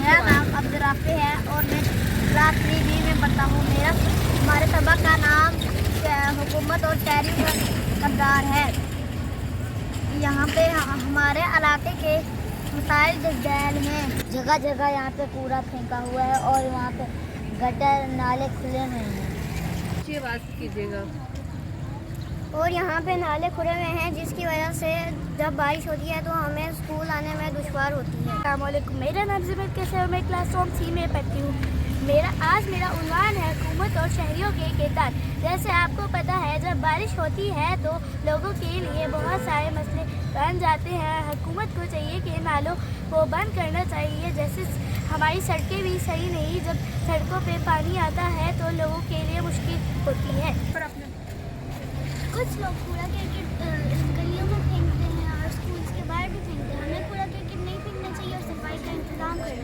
मेरा नाम अब्दुर्राफी है और मैं क्लास 3B में पढ़ता हूँ। हमारे सबक का नाम हुकूमत और शहरी किरदार है। यहाँ पे हमारे इलाके के मसाइल जद्दैल हैं। जगह जगह यहाँ पे कूड़ा फेंका हुआ है और वहाँ पे गटर नाले खुले हुए हैं। अच्छी बात कीजिएगा। और यहाँ पे नाले खुले हुए हैं जिसकी वजह से जब बारिश होती है तो हमें स्कूल आने में दुश्वार होती है। अस्सलाम वालेकुम, मेरा नाम ज़ुबैर कैसर है, मैं क्लास 3 में पढ़ती हूँ। आज मेरा उन्वान है हुकूमत और शहरियों के किरदार। जैसे आपको पता है जब बारिश होती है तो लोगों के लिए बहुत सारे मसले बन जाते हैं। हुकूमत को चाहिए कि नालों को बंद करना चाहिए। जैसे हमारी सड़कें भी सही नहीं, जब सड़कों पे पानी आता है तो लोगों के लिए मुश्किल होती है। कुछ लोग कूड़ा करकट गलियों में फेंकते हैं और स्कूल के बाहर भी फेंकते हैं। हमें कूड़ा करकट नहीं फेंकना चाहिए और सफाई का इंतजाम करना